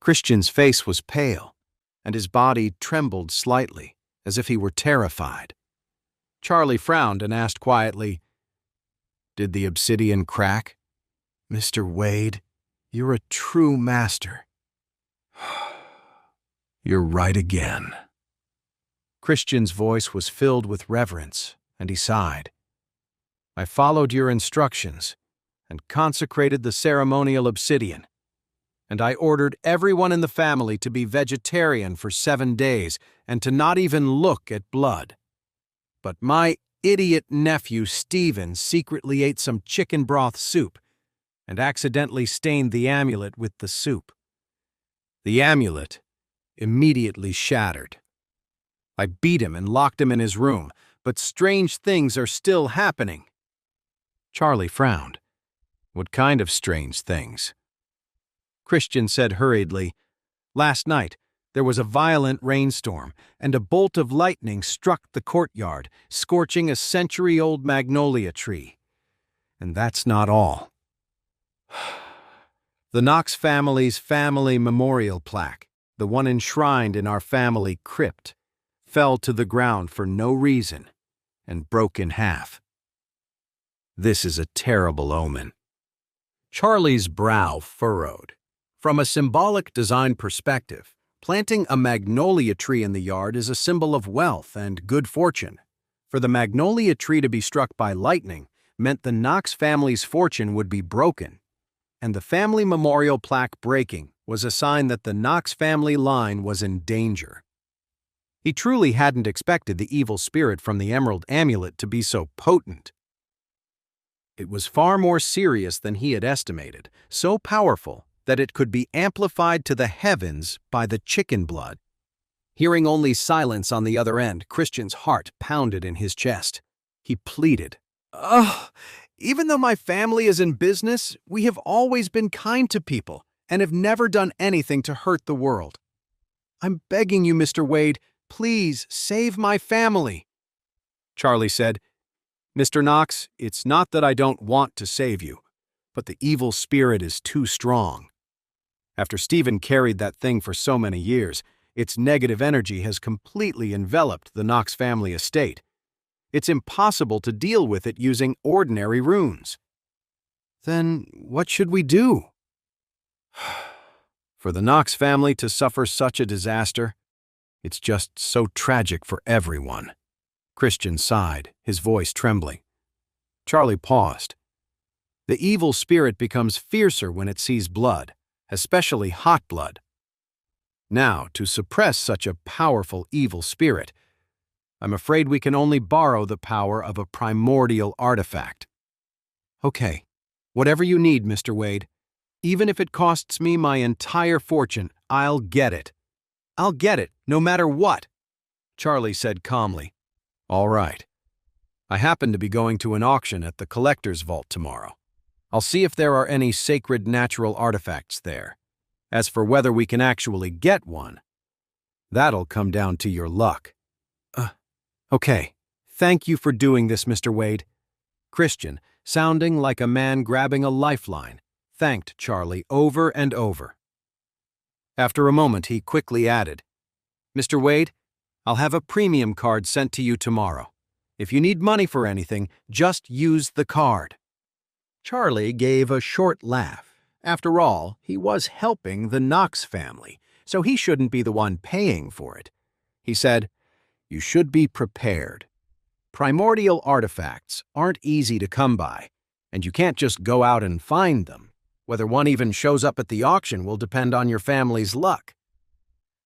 Christian's face was pale, and his body trembled slightly, as if he were terrified. Charlie frowned and asked quietly, "Did the obsidian crack?" "Mr. Wade, you're a true master." "You're right again." Christian's voice was filled with reverence, and he sighed. "I followed your instructions and consecrated the ceremonial obsidian, and I ordered everyone in the family to be vegetarian for 7 days and to not even look at blood. But my idiot nephew Stephen secretly ate some chicken broth soup and accidentally stained the amulet with the soup. The amulet immediately shattered. I beat him and locked him in his room, but strange things are still happening." Charlie frowned. "What kind of strange things?" Christian said hurriedly, "Last night, there was a violent rainstorm, and a bolt of lightning struck the courtyard, scorching a century-old magnolia tree. And that's not all. The Knox family's family memorial plaque, the one enshrined in our family crypt, fell to the ground for no reason and broke in half. This is a terrible omen." Charlie's brow furrowed. From a symbolic design perspective, planting a magnolia tree in the yard is a symbol of wealth and good fortune. For the magnolia tree to be struck by lightning meant the Knox family's fortune would be broken, and the family memorial plaque breaking was a sign that the Knox family line was in danger. He truly hadn't expected the evil spirit from the emerald amulet to be so potent. It was far more serious than he had estimated, so powerful that it could be amplified to the heavens by the chicken blood. Hearing only silence on the other end, Christian's heart pounded in his chest. He pleaded, "Ugh, even though my family is in business, we have always been kind to people and have never done anything to hurt the world. I'm begging you, Mr. Wade, please save my family." Charlie said, "Mr. Knox, it's not that I don't want to save you, but the evil spirit is too strong. After Stephen carried that thing for so many years, its negative energy has completely enveloped the Knox family estate. It's impossible to deal with it using ordinary runes." "Then what should we do?" "For the Knox family to suffer such a disaster, it's just so tragic for everyone." Christian sighed, his voice trembling. Charlie paused. "The evil spirit becomes fiercer when it sees blood, especially hot blood. Now, to suppress such a powerful evil spirit, I'm afraid we can only borrow the power of a primordial artifact." "Okay, whatever you need, Mr. Wade. Even if it costs me my entire fortune, I'll get it. I'll get it, no matter what," Charlie said calmly. "All right. I happen to be going to an auction at the collector's vault tomorrow. I'll see if there are any sacred natural artifacts there. As for whether we can actually get one, that'll come down to your luck." Okay. Thank you for doing this, Mr. Wade." Christian, sounding like a man grabbing a lifeline, thanked Charlie over and over. After a moment, he quickly added, "Mr. Wade, I'll have a premium card sent to you tomorrow. If you need money for anything, just use the card." Charlie gave a short laugh. After all, he was helping the Knox family, so he shouldn't be the one paying for it. He said, "You should be prepared. Primordial artifacts aren't easy to come by, and you can't just go out and find them. Whether one even shows up at the auction will depend on your family's luck."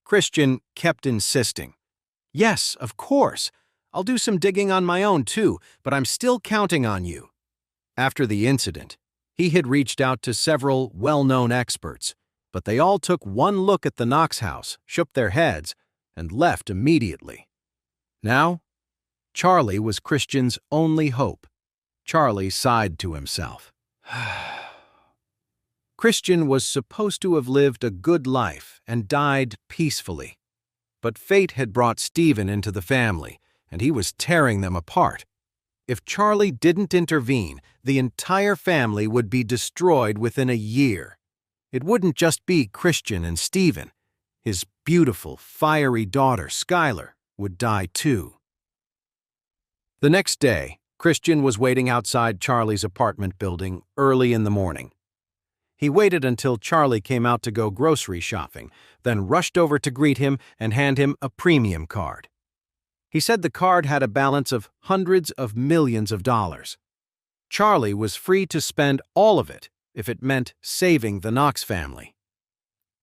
Christian kept insisting, "Yes, of course. I'll do some digging on my own too, but I'm still counting on you." After the incident, he had reached out to several well-known experts, but they all took one look at the Knox house, shook their heads, and left immediately. Now, Charlie was Christian's only hope. Charlie sighed to himself. Christian was supposed to have lived a good life and died peacefully. But fate had brought Stephen into the family, and he was tearing them apart. If Charlie didn't intervene, the entire family would be destroyed within a year. It wouldn't just be Christian and Stephen. His beautiful, fiery daughter, Skylar, would die too. The next day, Christian was waiting outside Charlie's apartment building early in the morning. He waited until Charlie came out to go grocery shopping, then rushed over to greet him and hand him a premium card. He said the card had a balance of hundreds of millions of dollars. Charlie was free to spend all of it if it meant saving the Knox family.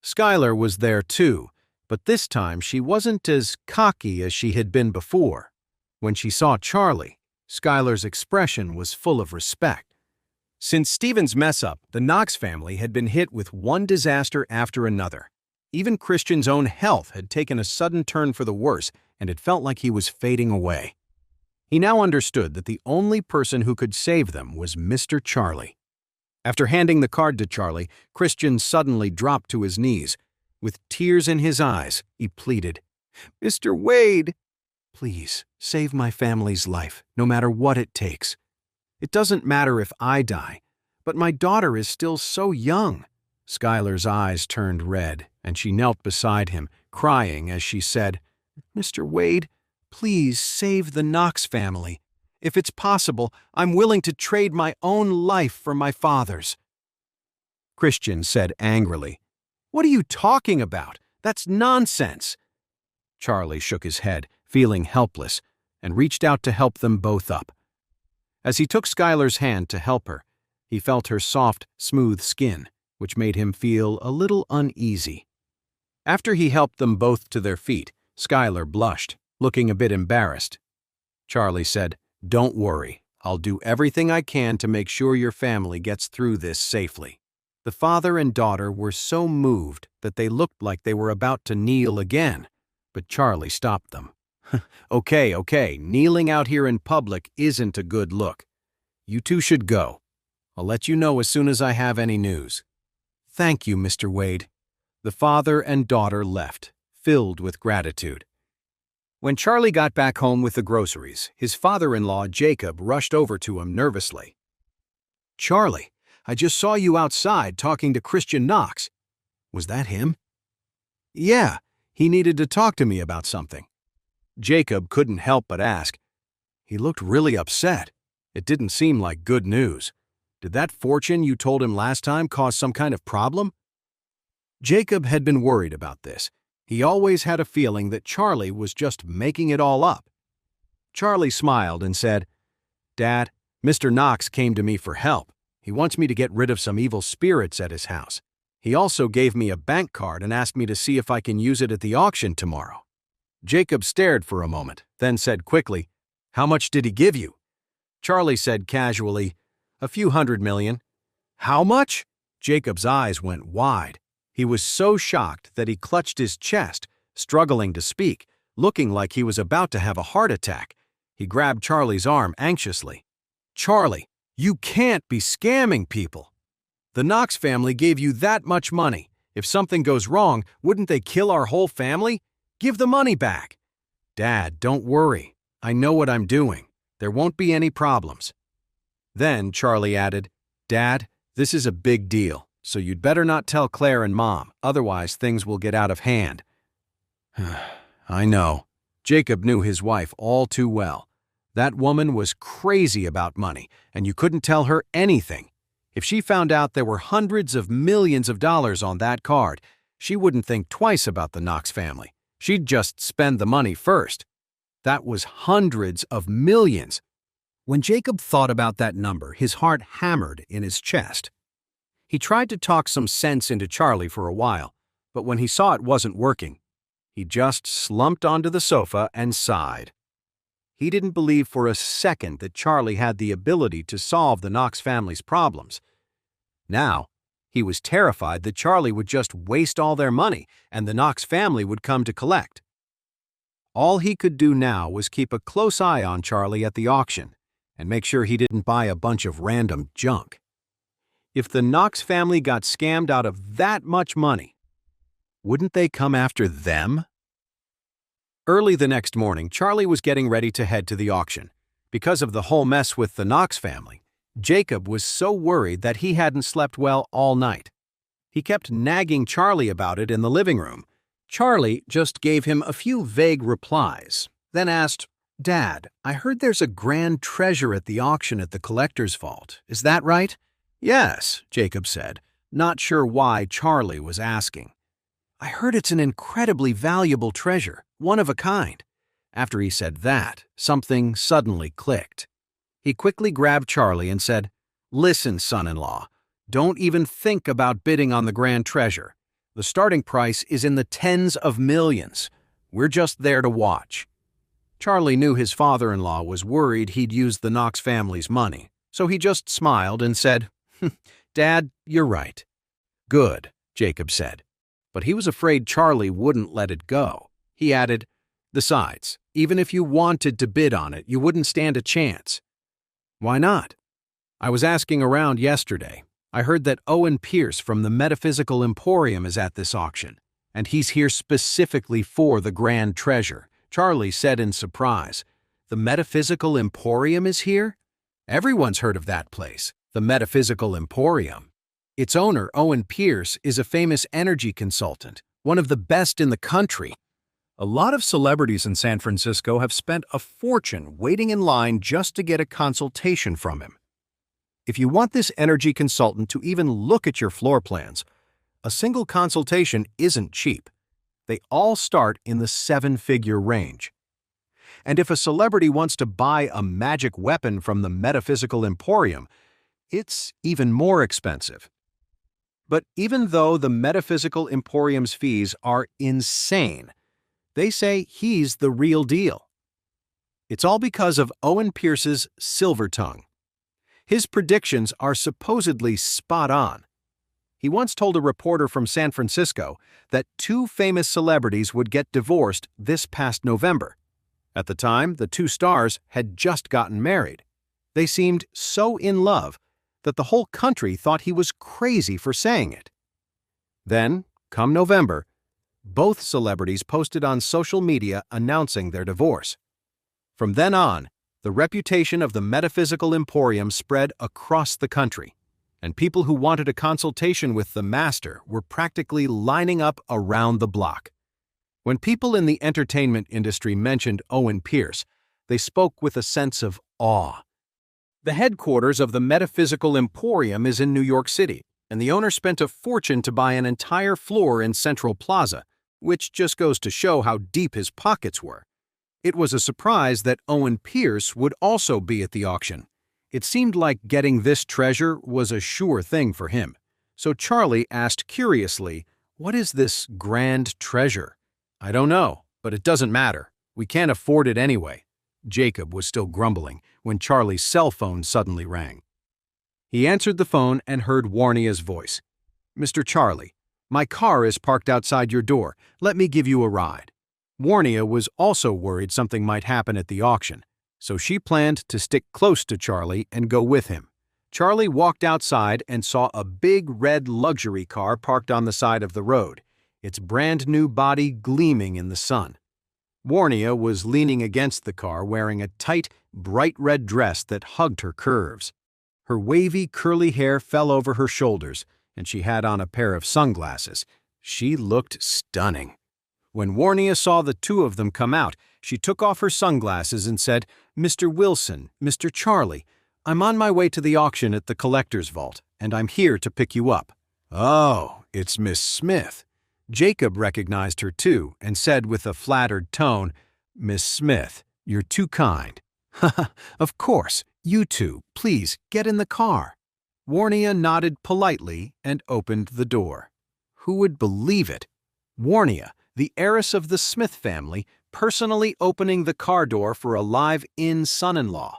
Skylar was there too, but this time she wasn't as cocky as she had been before. When she saw Charlie, Skylar's expression was full of respect. Since Stephen's mess-up, the Knox family had been hit with one disaster after another. Even Christian's own health had taken a sudden turn for the worse, and it felt like he was fading away. He now understood that the only person who could save them was Mr. Charlie. After handing the card to Charlie, Christian suddenly dropped to his knees. With tears in his eyes, he pleaded, "Mr. Wade, please save my family's life, no matter what it takes. It doesn't matter if I die, but my daughter is still so young." Skylar's eyes turned red, and she knelt beside him, crying as she said, "Mr. Wade, please save the Knox family. If it's possible, I'm willing to trade my own life for my father's." Christian said angrily, "What are you talking about? That's nonsense." Charlie shook his head, feeling helpless, and reached out to help them both up. As he took Skylar's hand to help her, he felt her soft, smooth skin, which made him feel a little uneasy. After he helped them both to their feet, Skylar blushed, looking a bit embarrassed. Charlie said, "Don't worry. I'll do everything I can to make sure your family gets through this safely." The father and daughter were so moved that they looked like they were about to kneel again, but Charlie stopped them. Okay, kneeling out here in public isn't a good look. You two should go. I'll let you know as soon as I have any news." "Thank you, Mr. Wade." The father and daughter left, filled with gratitude. When Charlie got back home with the groceries, his father-in-law, Jacob, rushed over to him nervously. "Charlie, I just saw you outside talking to Christian Knox. Was that him?" "Yeah, he needed to talk to me about something." Jacob couldn't help but ask. He looked really upset. It didn't seem like good news. Did that fortune you told him last time cause some kind of problem? Jacob had been worried about this. He always had a feeling that Charlie was just making it all up. Charlie smiled and said, "Dad, Mr. Knox came to me for help. He wants me to get rid of some evil spirits at his house. He also gave me a bank card and asked me to see if I can use it at the auction tomorrow." Jacob stared for a moment, then said quickly, "How much did he give you?" Charlie said casually, "A few $100 million." "How much?" Jacob's eyes went wide. He was so shocked that he clutched his chest, struggling to speak, looking like he was about to have a heart attack. He grabbed Charlie's arm anxiously. "Charlie, you can't be scamming people. The Knox family gave you that much money. If something goes wrong, wouldn't they kill our whole family? Give the money back." "Dad, don't worry. I know what I'm doing. There won't be any problems." Then Charlie added, "Dad, this is a big deal, so you'd better not tell Claire and Mom, otherwise things will get out of hand." I know. Jacob knew his wife all too well. That woman was crazy about money, and you couldn't tell her anything. If she found out there were hundreds of millions of dollars on that card, she wouldn't think twice about the Knox family. She'd just spend the money first. That was hundreds of millions. When Jacob thought about that number, his heart hammered in his chest. He tried to talk some sense into Charlie for a while, but when he saw it wasn't working, he just slumped onto the sofa and sighed. He didn't believe for a second that Charlie had the ability to solve the Knox family's problems. Now, he was terrified that Charlie would just waste all their money and the Knox family would come to collect. All he could do now was keep a close eye on Charlie at the auction and make sure he didn't buy a bunch of random junk. If the Knox family got scammed out of that much money, wouldn't they come after them? Early the next morning, Charlie was getting ready to head to the auction. Because of the whole mess with the Knox family, Jacob was so worried that he hadn't slept well all night. He kept nagging Charlie about it in the living room. Charlie just gave him a few vague replies, then asked, "Dad, I heard there's a grand treasure at the auction at the collector's vault. Is that right?" "Yes," Jacob said, not sure why Charlie was asking. "I heard it's an incredibly valuable treasure, one of a kind." After he said that, something suddenly clicked. He quickly grabbed Charlie and said, "Listen, son-in-law, don't even think about bidding on the grand treasure. The starting price is in the tens of millions. We're just there to watch." Charlie knew his father-in-law was worried he'd used the Knox family's money, so he just smiled and said, "Dad, you're right." "Good," Jacob said. But he was afraid Charlie wouldn't let it go. He added, "Besides, even if you wanted to bid on it, you wouldn't stand a chance." "Why not?" "I was asking around yesterday. I heard that Owen Pierce from the Metaphysical Emporium is at this auction, and he's here specifically for the grand treasure." Charlie said in surprise, "The Metaphysical Emporium is here?" "Everyone's heard of that place, the Metaphysical Emporium. Its owner, Owen Pierce, is a famous energy consultant, one of the best in the country. A lot of celebrities in San Francisco have spent a fortune waiting in line just to get a consultation from him. If you want this energy consultant to even look at your floor plans, a single consultation isn't cheap. They all start in the seven-figure range. And if a celebrity wants to buy a magic weapon from the Metaphysical Emporium, it's even more expensive. But even though the Metaphysical Emporium's fees are insane, they say he's the real deal. It's all because of Owen Pierce's silver tongue. His predictions are supposedly spot on. He once told a reporter from San Francisco that two famous celebrities would get divorced this past November. At the time, the two stars had just gotten married. They seemed so in love that the whole country thought he was crazy for saying it. Then, come November, both celebrities posted on social media announcing their divorce. From then on, the reputation of the Metaphysical Emporium spread across the country, and people who wanted a consultation with the master were practically lining up around the block. When people in the entertainment industry mentioned Owen Pierce, they spoke with a sense of awe. The headquarters of the Metaphysical Emporium is in New York City, and the owner spent a fortune to buy an entire floor in Central Plaza, which just goes to show how deep his pockets were. It was a surprise that Owen Pierce would also be at the auction. It seemed like getting this treasure was a sure thing for him. So Charlie asked curiously, "What is this grand treasure?" "I don't know, but it doesn't matter. We can't afford it anyway." Jacob was still grumbling when Charlie's cell phone suddenly rang. He answered the phone and heard Warnia's voice. "Mr. Charlie, my car is parked outside your door. Let me give you a ride." Warnia was also worried something might happen at the auction, so she planned to stick close to Charlie and go with him. Charlie walked outside and saw a big red luxury car parked on the side of the road, its brand-new body gleaming in the sun. Warnia was leaning against the car wearing a tight, bright red dress that hugged her curves. Her wavy, curly hair fell over her shoulders, and she had on a pair of sunglasses. She looked stunning. When Warnia saw the two of them come out, she took off her sunglasses and said, "Mr. Wilson, Mr. Charlie, I'm on my way to the auction at the collector's vault, and I'm here to pick you up." "Oh, it's Miss Smith." Jacob recognized her too and said with a flattered tone, "Miss Smith, you're too kind." "Haha, of course, you two, please get in the car." Warnia nodded politely and opened the door. Who would believe it? Warnia, the heiress of the Smith family, personally opening the car door for a live-in son-in-law.